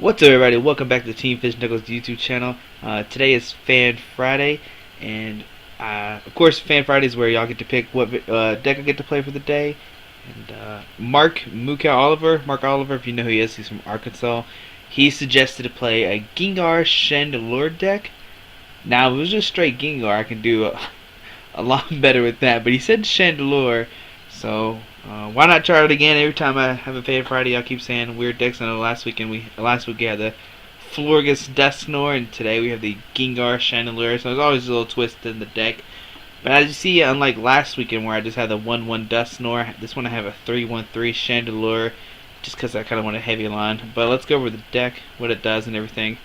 What's up, everybody? Welcome back to the Team Fish Knuckles YouTube channel. Today is Fan Friday, and of course, Fan Friday is where y'all get to pick what deck I get to play for the day. And Mark Oliver, if you know who he is, he's from Arkansas. He suggested to play a Gengar Chandelure deck. Now, if it was just straight Gengar, I can do a lot better with that. But he said Chandelure, so why not try it again? Every time I have a Fan Friday, I'll keep saying weird decks. I know last week we had the Florgus Dusknoir, and today we have the Gengar Chandelure. So there's always a little twist in the deck. But as you see, unlike last weekend where I just had the 1/1 Dusknoir, this one I have a 3/1/3 Chandelure, just because I kind of want a heavy line. But let's go over the deck, what it does, and everything.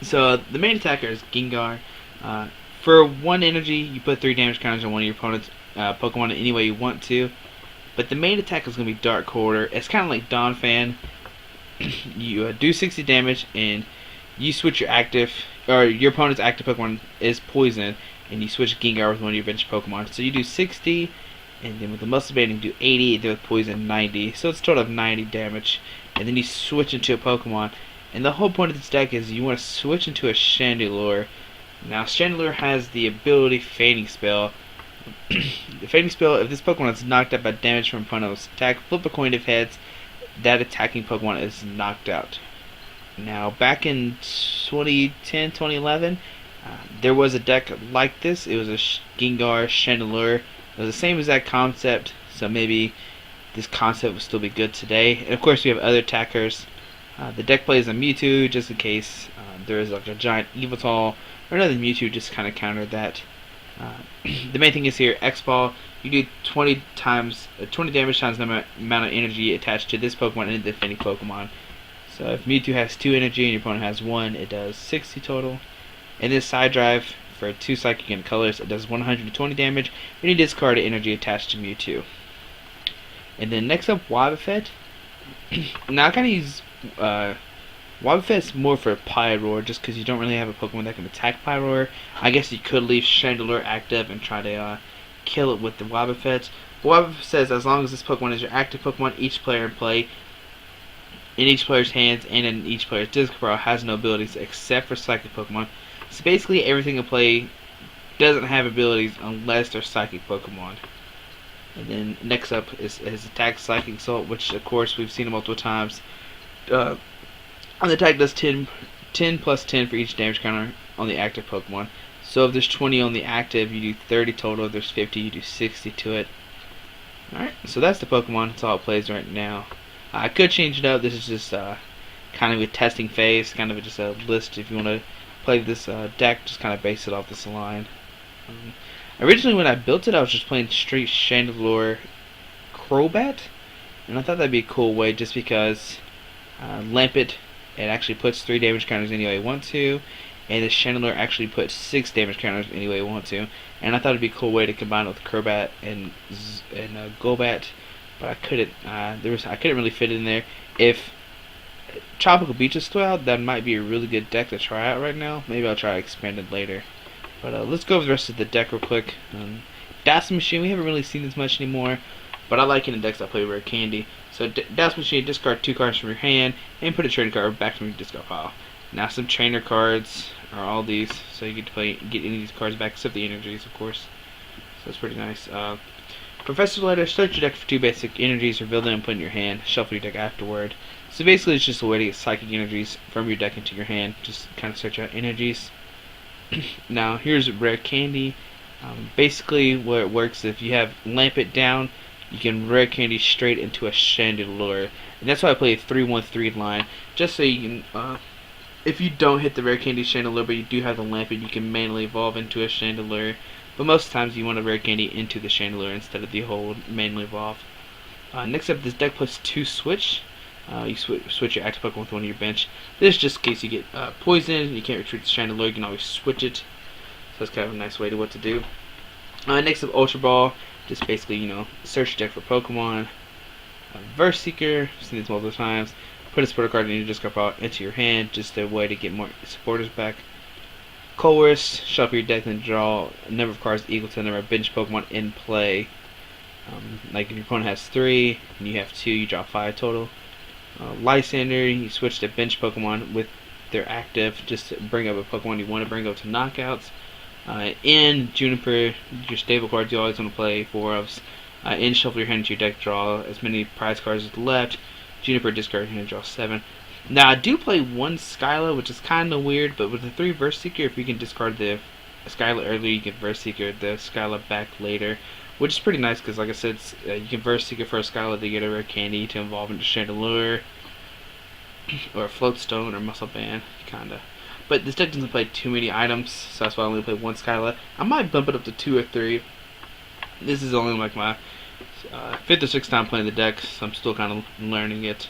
So the main attacker is Gengar. For 1 energy, you put 3 damage counters on one of your opponent's Pokemon any way you want to. But the main attack is going to be Dark Quarter. It's kind of like Dawn Fan. You do 60 damage, and you switch your opponent's active Pokemon is poison, and you switch Gengar with one of your bench Pokemon. So you do 60, and then with the Muscle Band you do 80, and then with poison 90. So it's a total of 90 damage. And then you switch into a Pokemon. And the whole point of this deck is you want to switch into a Chandelure. Now Chandelure has the ability Feigning Spell. The Feigning Spell, if this Pokemon is knocked out by damage from opponent's attack, flip a coin if heads, that attacking Pokemon is knocked out. Now, back in 2010, 2011, there was a deck like this. It was a Gengar Chandelure. It was the same exact concept, so maybe this concept would still be good today. And of course, we have other attackers. The deck plays a Mewtwo just in case there is like a giant Evoltal or another Mewtwo just kind of counter that. The main thing is here, X-Ball, you do 20 damage times the amount of energy attached to this Pokemon and the defending Pokemon. So if Mewtwo has 2 energy and your opponent has 1, it does 60 total. And this Side Drive, for 2 Psychic and Colors, it does 120 damage, and you discard energy attached to Mewtwo. And then next up, Wobbuffet. Now I kind of use Wobbuffet's more for Pyroar, just because you don't really have a Pokemon that can attack Pyroar. I guess you could leave Chandelure active and try to kill it with the Wobbuffet. Wobbuffet says as long as this Pokemon is your active Pokemon, each player in play, in each player's hands and in each player's discard pile, has no abilities except for Psychic Pokemon. So basically everything in play doesn't have abilities unless they're Psychic Pokemon. And then next up is his attack Psychic Assault, which of course we've seen it multiple times. On the attack does 10 plus 10 for each damage counter on the active Pokemon. So if there's 20 on the active, you do 30 total. If there's 50, you do 60 to it. Alright, so that's the Pokemon. That's all it plays right now. I could change it up. This is just kind of a testing phase, kind of just a list if you want to play this deck, just kind of base it off this line. Originally when I built it, I was just playing straight Chandelure Crobat, and I thought that'd be a cool way just because Lampet, it actually puts 3 damage counters any way you want to, and the Chandelure actually puts 6 damage counters any way you want to. And I thought it'd be a cool way to combine it with Crobat and Golbat, but I couldn't. I couldn't really fit it in there. If Tropical Beach is still out, that might be a really good deck to try out right now. Maybe I'll try to expand it later. But let's go over the rest of the deck real quick. Dazzle Machine, we haven't really seen this much anymore, but I like it in decks I play Rare Candy. So Dazzle Machine, discard 2 cards from your hand and put a trainer card back from your discard pile. Now some trainer cards are all these, so you get to get any of these cards back except the energies, of course. So it's pretty nice. Professor Letter, search your deck for 2 basic energies, reveal them and put in your hand. Shuffle your deck afterward. So basically it's just a way to get psychic energies from your deck into your hand. Just kind of search out energies. Now here's Rare Candy. Basically what it works, if you have Lampet down, you can Rare Candy straight into a Chandelure. And that's why I play a 3/1/3 line. Just so you can, if you don't hit the Rare Candy Chandelure but you do have the Lampet, you can manually evolve into a Chandelure. But most times you want to Rare Candy into the Chandelure instead of the whole manually evolve. Next up, this deck plays 2 Switch. You switch your active Pokemon with one of your bench. This is just in case you get poisoned and you can't retreat the Chandelure, you can always switch it. So that's kind of a nice way to what to do. Next up, Ultra Ball. Just basically, search your deck for Pokemon. Verse Seeker, I've seen this multiple times. Put a supporter card in your discard pile into your hand, just a way to get more supporters back. Colress, shuffle your deck and draw a number of cards equal to the number of bench Pokemon in play. Like if your opponent has 3 and you have 2, you draw 5 total. Lysander, you switch to bench Pokemon with their active just to bring up a Pokemon you want to bring up to knockouts. In Juniper, your stable cards you always want to play 4 of. In Shuffle your hand into your deck, draw as many prize cards as left. Juniper, discard your hand, draw 7. Now, I do play 1 Skyla, which is kind of weird, but with the 3 Verse Seeker, if you can discard the Skyla earlier, you can Verse Seeker the Skyla back later, which is pretty nice because, like I said, you can Verse Seeker for a Skyla to get a rare candy to evolve into Chandelure, or a Floatstone, or Muscle Band, kinda. But this deck doesn't play too many items, so that's why I only play 1 Skyla. I might bump it up to 2 or 3. This is only like my 5th or 6th time playing the deck, so I'm still kind of learning it.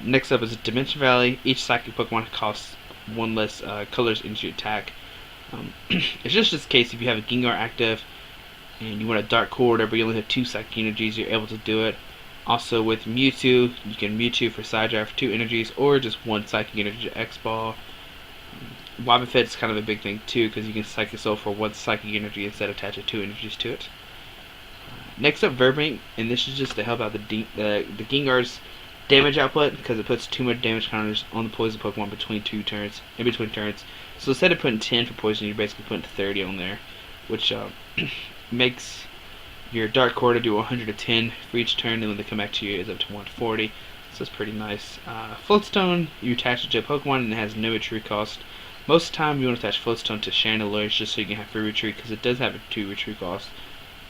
Next up is Dimension Valley. Each Psychic Pokemon costs 1 less colors into your attack. It's just this case if you have a Gengar active and you want a Dark Corridor, but you only have 2 Psychic Energies, you're able to do it. Also with Mewtwo, you can Mewtwo for side drive for 2 energies, or just 1 Psychic Energy to X-Ball. Wobbuffet's kind of a big thing too, because you can Psychic Soul for 1 Psychic Energy instead of attaching 2 energies to it. Next up, Verbank, and this is just to help out the Gengar's damage output, because it puts 2 more damage counters on the poison Pokemon between turns. So instead of putting 10 for poison, you're basically putting 30 on there, which makes your Dark Corridor do 110 for each turn, and when they come back to you, it's up to 140. So it's pretty nice. Floatstone, you attach it to a Pokemon, and it has no retreat cost. Most of the time, you want to attach Floatstone to Chandelure just so you can have free retreat, because it does have a 2 retreat cost,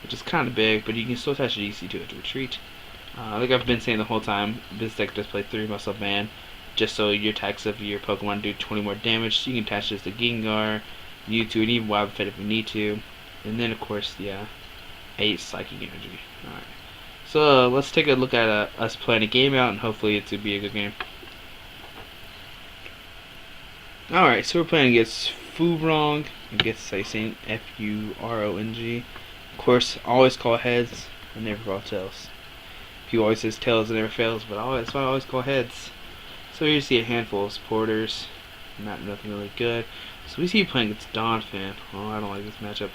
which is kind of big, but you can still attach a DC to it to retreat. Like I've been saying the whole time, this deck does play 3 Muscle Band, just so your attacks of your Pokemon do 20 more damage. So you can attach this to Gengar, Mewtwo, and even Wobbuffet if you need to. And then, of course, 8 Psychic Energy. Alright. So let's take a look at us playing a game out, and hopefully it will be a good game. Alright, so we're playing against Furong. I guess I say F-U-R-O-N-G. Of course, always call heads, and never call tails. He always says tails, it never fails, but that's why I always call heads. So here you see a handful of supporters. Nothing really good. So we see you playing against Donphan. Oh, I don't like this matchup.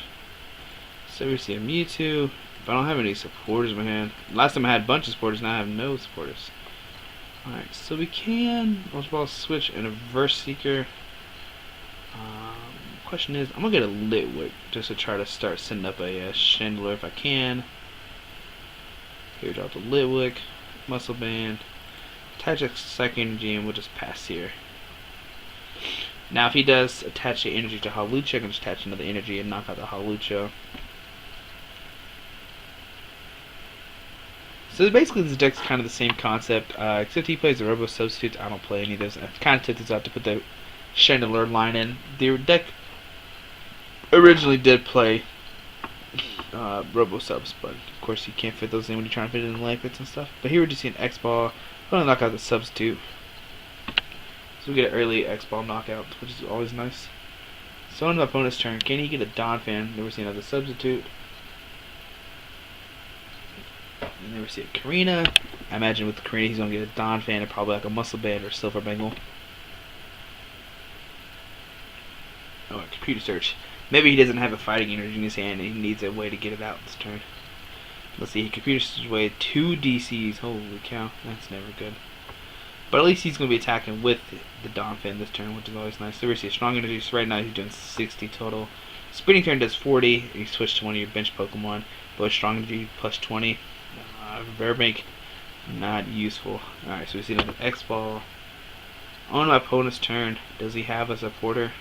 So we see a Mewtwo, but I don't have any supporters in my hand. Last time I had a bunch of supporters, now I have no supporters. Alright, so we can Ultra Ball switch and a Verse Seeker. Question is, I'm gonna get a Litwick just to try to start setting up a Chandelure if I can. Here, drop the Litwick, Muscle Band, attach a Psychic Energy, and we'll just pass here. Now, if he does attach the energy to Hawlucha, I can just attach another energy and knock out the Hawlucha. So basically, this deck's kind of the same concept, except he plays the Robo Substitutes. I don't play any of those. I kind of took this out to put the Chandelure line in. The deck originally did play Robo Subs, but of course you can't fit those in when you're trying to fit it in life hits and stuff. But here we're just seeing X-Ball. I'm going to knock out the Substitute. So we get an early X-Ball knockout, which is always nice. So on my opponent's turn, can he get a Donphan? Never seen another Substitute. And then we see a Karina. I imagine with the Karina he's going to get a Donphan and probably like a Muscle Band or Silver Bengal. Oh, a computer search. Maybe he doesn't have a fighting energy in his hand and he needs a way to get it out this turn. Let's see, he computer searches away 2 DCs. Holy cow, that's never good. But at least he's going to be attacking with the Donphan this turn, which is always nice. So we see a strong energy. So right now he's doing 60 total. Spinning turn does 40. You switch to one of your bench Pokemon. But strong energy plus 20. Verbank, not useful. Alright, so we see another X-Ball. On my opponent's turn, does he have a supporter?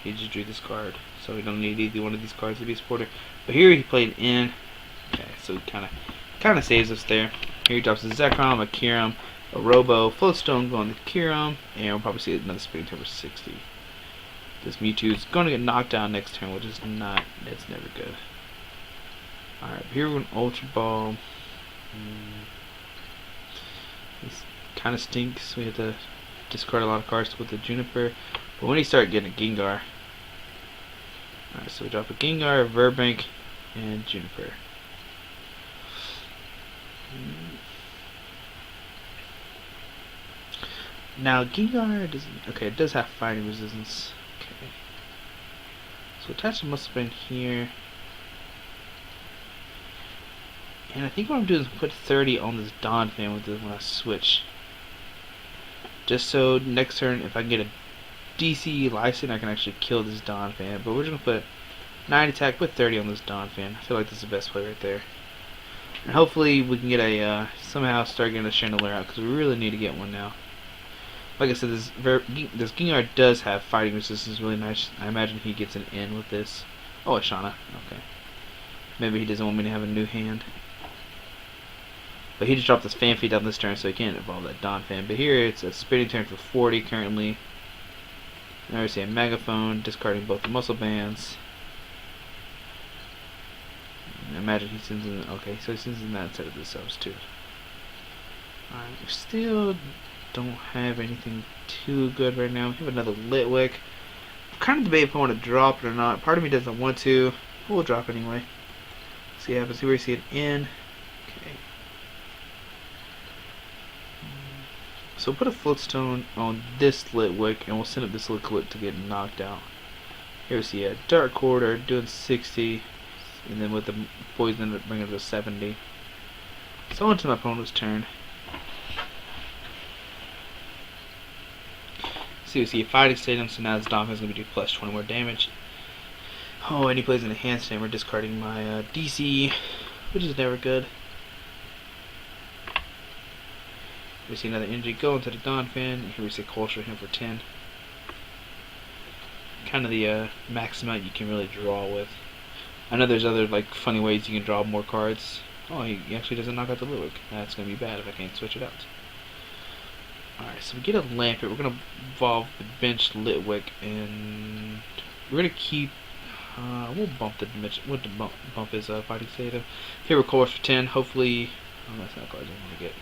He just drew this card, so we don't need either one of these cards to be a supporter. But here he played in. Okay, so he kind of saves us there. Here he drops a Zekrom, a Kyurem, a Robo, Floatstone going to Kyurem, and we'll probably see another spinning turn for 60. This Mewtwo is going to get knocked down next turn, which is that's never good. Alright, here we're going to Ultra Ball. This kind of stinks. We have to discard a lot of cards with the Juniper. But when he started getting a Gengar. Alright, so we drop a Gengar, a Verbank, and Juniper. Now Gengar doesn't. Okay, it does have fighting resistance. Okay. So attach a Muscle Band here. And I think what I'm doing is put 30 on this Dawn Fan with this when I switch. Just so next turn, if I can get a DC Lyson, I can actually kill this Dawn Fan. But we're just going to put 9 attack, put 30 on this Dawn Fan. I feel like this is the best play right there. And hopefully we can get a, somehow start getting a Chandelure out, because we really need to get one now. Like I said, this Gengar does have fighting resistance, really nice. I imagine he gets an in with this. Oh, a Shauna. Okay. Maybe he doesn't want me to have a new hand. But he just dropped this Fan Feed down this turn, so he can't evolve that Dawn Fan. But here it's a spinning turn for 40 currently. Now we see a Megaphone, discarding both the muscle bands. I imagine he sends in. Okay, so he sends in that instead of the subs too. Alright, we still don't have anything too good right now. We have another Litwick. I'm kind of debating if I want to drop it or not. Part of me doesn't want to. We'll drop anyway. See what happens. See where you see it in. Okay. So we'll put a Floatstone on this Litwick, and we'll send up this Litwick to get knocked out. Here we see a Dark Quarter doing 60, and then with the poison it brings it to 70. So on to my opponent's turn. So we see a Fighting Stadium, so now this Dawn Fan is going to do plus 20 more damage. Oh, and he plays an Enhanced Hammer, discarding my DC, which is never good. We see another energy go into the Dawn Fan. Here we see Culture him for 10. Kind of the max amount you can really draw with. I know there's other like funny ways you can draw more cards. Oh, he actually doesn't knock out the Litwick. That's going to be bad if I can't switch it out. Alright, so we get a Lampet. We're going to evolve the bench Litwick, and we're going to keep. We'll bump the dimension. We'll bump his fighting state. Here we're Course for 10. Hopefully, oh, that's not cards I want to get.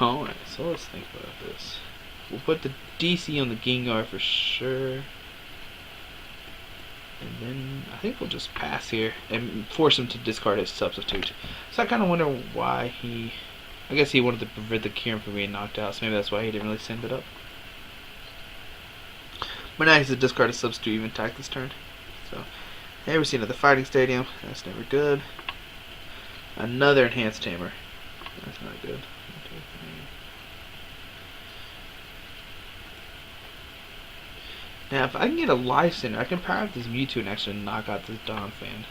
Alright, so let's think about this. We'll put the DC on the Gengar for sure. And then I think we'll just pass here and force him to discard his substitute. So I kind of wonder why he. I guess he wanted to prevent the Kieran from being knocked out, so maybe that's why he didn't really send it up. But now he's to discard his substitute, even attack this turn. So here we see another Fighting Stadium. That's never good. Another Enhanced Hammer. That's not good. Now, if I can get a Lyson, I can power up this Mewtwo and actually knock out this Dawn Fan.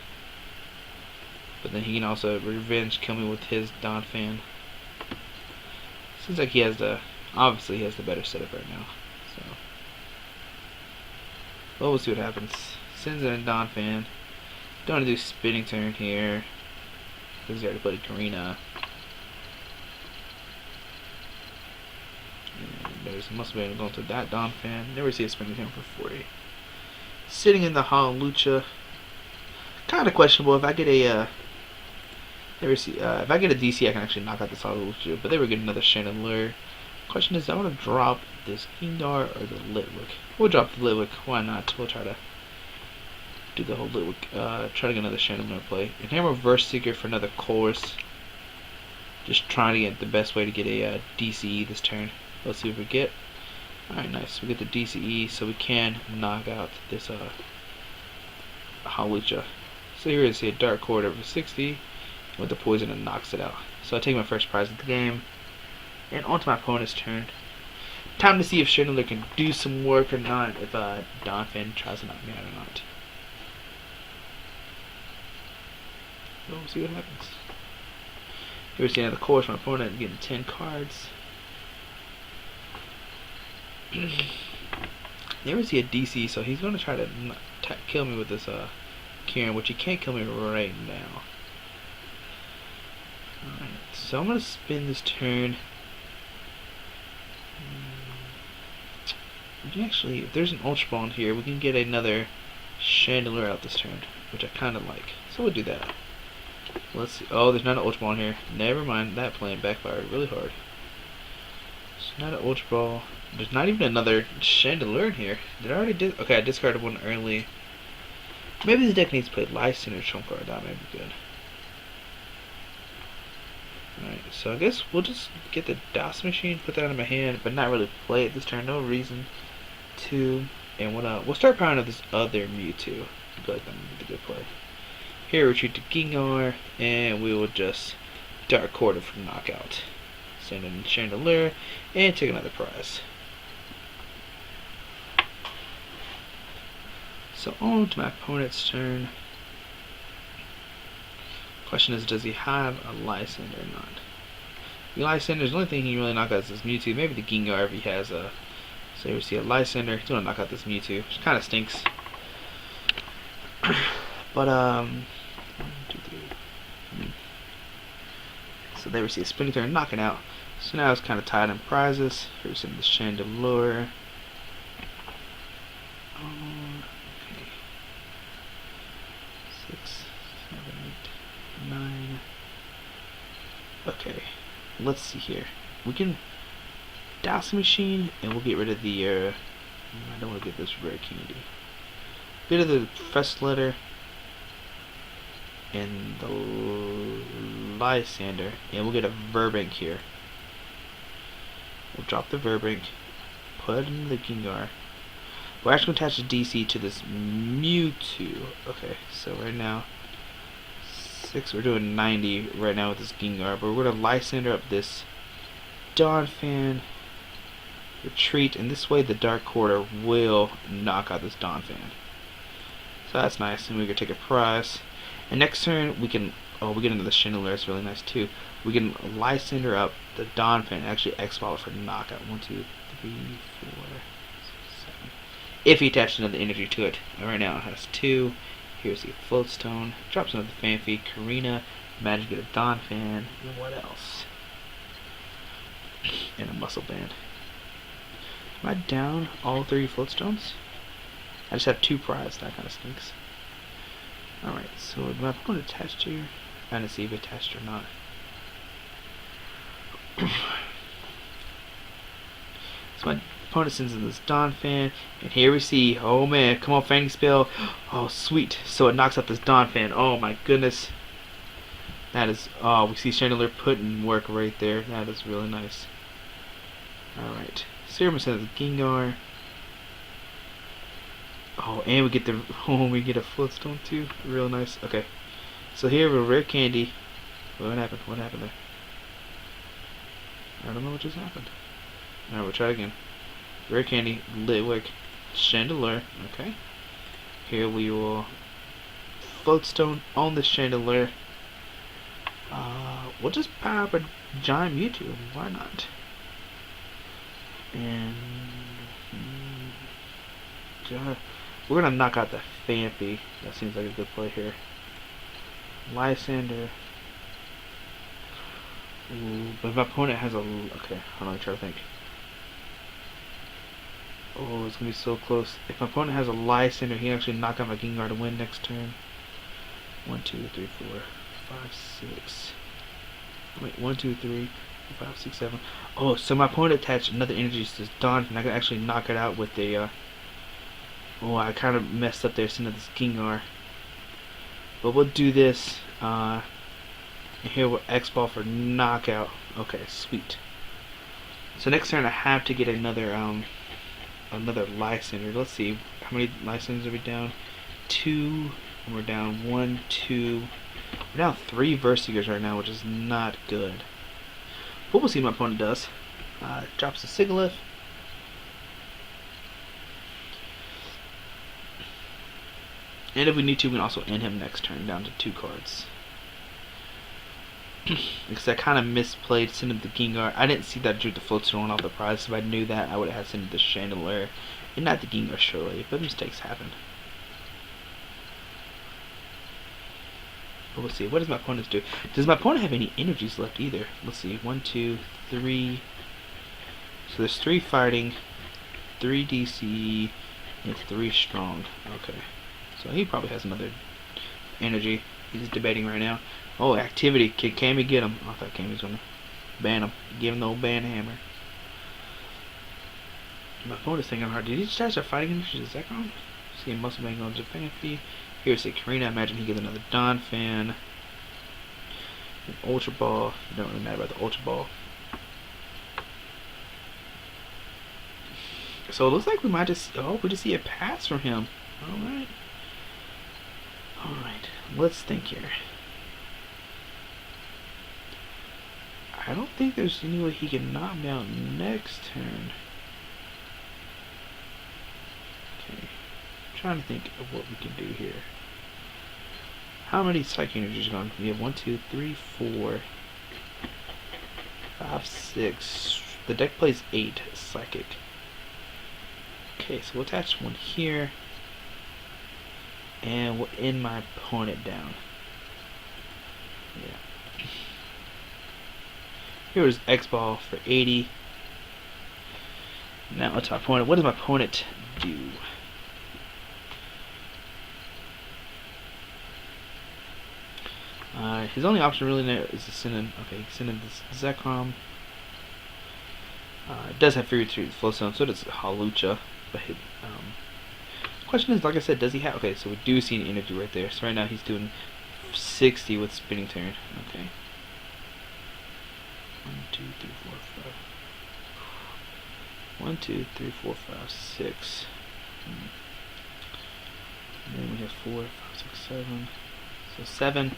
But then he can also revenge kill me with his Dawn Fan. Seems like he has the, obviously he has the better setup right now. So, well, we'll see what happens. Sends in a Dawn Fan. Don't want to do spinning turn here, because he already played Karina. There's must have been going to that Dawn Fan. Never see a spinning turn for 40. Sitting in the Hallelujah. Kind of questionable. If I get a never see if I get a DC, I can actually knock out this Hallelujah. But they were getting another Chandelure. Question is, do I want to drop this Gengar or the Litwick? We'll drop the Litwick. Why not? We'll try to do the whole Litwick. Try to get another Chandelure play. And Hammer Reverse Seeker for another course. Just trying to get the best way to get a DCE this turn. Let's see what we get. Alright, nice. We get the DCE, so we can knock out this Hallelujah. So here is a Dark Quarter for 60 with the poison and knocks it out. So I take my first prize of the game. And on to my opponent's turn. Time to see if Chandelure can do some work or not, if Dawn Fan tries to knock me out or not. So we'll see what happens. Here we see another course from my opponent getting 10 cards. There we see a DC, so he's going to try to kill me with this Kieran, which he can't kill me right now. Alright, so I'm going to spin this turn. Actually, if there's an Ultra Ball in here, we can get another Chandelure out this turn, which I kind of like. So we'll do that. Let's see. Oh, there's not an Ultra Ball in here. Never mind, that plan backfired really hard. It's not an Ultra Ball. There's not even another Chandelure in here. Did I already did? Okay, I discarded one early. Maybe the deck needs to play Lyson or Trump card. That might be good. Alright, so I guess we'll just get the DOS machine, put that in my hand, but not really play it this turn. No reason to. And we'll start powering up this other Mewtwo. I feel like that would be a good play. Here, retreat to Gengar, and we will just Dark Quarter for knockout. Send in Chandelure, and take another prize. So on to my opponent's turn. Question is, does he have a Lysander or not? The Lysander's the only thing he can really knock out is this Mewtwo. Maybe the Gengar if he has a. So we see a Lysander. He's gonna knock out this Mewtwo, which kind of stinks. But 1, 2, 3. So there we see a spinning turn, knocking out. So now it's kind of tied in prizes. Here we see the Chandelure. Okay. 6, 7, 8, 9. Okay. Let's see here. We can douse the machine, and we'll get rid of the. I don't want to get this rare candy. Get rid of the first letter and the Lysander, and we'll get a Verbank here. We'll drop the Verbank, put it in the Gengar. We're actually going to attach the DC to this Mewtwo. Okay, so right now, 6, we're doing 90 right now with this Gengar, but we're going to Lysander up this Donphan, retreat, and this way the Dark Quarter will knock out this Donphan. So that's nice, and we can take a prize. And next turn, we can, we get into the Chandelure, it's really nice too. We can Lysander up the Donphan, actually X-Ball for knockout. 1, 2, 3, 4, 6, 7. If he attaches another energy to it. And right now it has 2. Here's the Floatstone. Drops another Fanphy, Karina, Magic get a Donphan, and what else? And a Muscle Band. Am I down all 3 Floatstones? I just have 2 prizes, that kind of stinks. Alright, so my opponent attached here. Trying to see if it attached or not. So my opponent sends in this Donphan, and here we see, oh man, come on, Fang Spell. Oh, sweet. So it knocks out this Donphan. Oh my goodness. That is, oh, we see Chandelure putting work right there. That is really nice. Alright, Serum sends the Gengar. Oh, and we get the we get a Floatstone too. Real nice. Okay. So here we have a rare candy. What happened? What happened there? I don't know what just happened. Alright, we'll try again. Rare candy, Litwick, Chandelure. Okay. Here we will Floatstone on the Chandelure. We'll just power up a giant Mewtwo. Why not? And we're gonna knock out the Fanphy. That seems like a good play here. Lysander. Ooh, but my opponent has a. Okay, hold on, try to think. Oh, it's gonna be so close. If my opponent has a Lysander, he can actually knock out my Gengar to win next turn. 1, 2, 3, 4, 5, 6. Wait, 1, 2, 3, 4, 5, 6, 7. Oh, so my opponent attached another energy to this Dawn, and I can actually knock it out with a. Oh, I kind of messed up there sending this Gengar. But we'll do this. And here we'll X-Ball for knockout. Okay, sweet. So next turn I have to get another Lysander. Let's see, how many Lysanders are we down? 2, and we're down 1, 2. We're down 3 Versigers right now, which is not good. But we'll see what my opponent does. Drops a Sigilyph. And if we need to, we can also end him next turn down to 2 cards. Because I kind of misplayed sending the Gengar. I didn't see that I drew the Floatstone off the prize. If I knew that, I would have had sent the Chandelure and not the Gengar, surely. But mistakes happen. But we'll see. What does my opponent do? Does my opponent have any energies left either? Let's see. 1, 2, 3. So there's 3 fighting, 3 DC, and 3 strong. Okay. So he probably has another energy. He's debating right now. Oh, activity. Can Cammy get him? Oh, I thought Cammy was going to ban him. Give him the old ban hammer. My opponent's thinking hard. Did he just attach a fighting energy to Zekrom? See a Muscle Bang on Fanphy. Here's a Karina. I imagine he gets another Donphan. An Ultra Ball. Don't really matter about the Ultra Ball. So it looks like we might just. Oh, we just see a pass from him. Alright. Alright. Let's think here. I don't think there's any way he can knock me out next turn. Okay. I'm trying to think of what we can do here. How many psychic energies are going? We have 1, 2, 3, 4, 5, 6. The deck plays 8 psychic. Okay, so we'll attach one here. And we'll end my opponent down. Yeah. Here's X-Ball for 80. Now it's my opponent. What does my opponent do? His only option really now is to send in. Okay, send in this Zekrom. It does have Fury to Flow Stone, so does Halucha. But question is, like I said, does he have? Okay, so we do see an energy right there. So right now he's doing 60 with spinning turn. Okay. 1, 2, 3, 4, 5. 1, 2, 3, 4, 5, 6. And then we have 4, 5, 6, 7. So 7,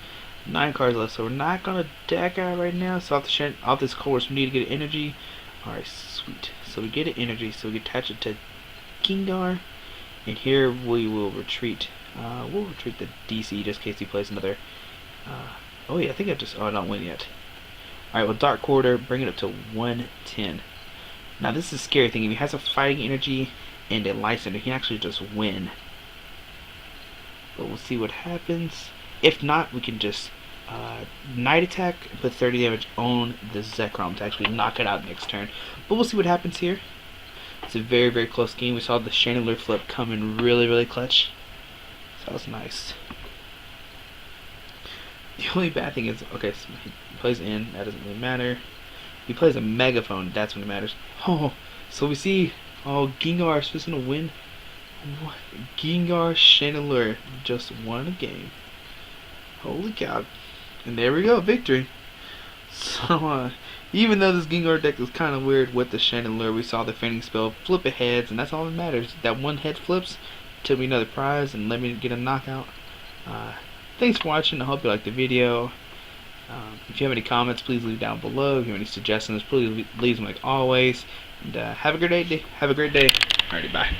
9 cards left. So we're not gonna deck out right now. So off this course, we need to get an energy. All right, sweet. So we get an energy. So we can attach it to Gengar, and here we will retreat. We'll retreat the DC just in case he plays another. Oh yeah, I think I just. Oh, I don't win yet. Alright, well, Dark Quarter, bring it up to 110. Now, this is a scary thing. If he has a fighting energy and a life center, he can actually just win. But we'll see what happens. If not, we can just Night Attack and put 30 damage on the Zekrom to actually knock it out next turn. But we'll see what happens here. It's a very, very close game. We saw the Chandelure flip come in really, really clutch. So that was nice. The only bad thing is, okay, so he plays in, that doesn't really matter. He plays a Megaphone, that's when it matters. Oh, so we see, oh, Gengar is supposed to win. What? Gengar Chandelure just won a game. Holy cow. And there we go, victory. So, even though this Gengar deck is kind of weird with the Chandelure, we saw the Fainting Spell flip it heads, and that's all that matters. That one head flips, took me another prize, and let me get a knockout. Thanks for watching. I hope you liked the video. If you have any comments, please leave down below. If you have any suggestions, please leave them like always. And have a great day. Have a great day. Alrighty, bye.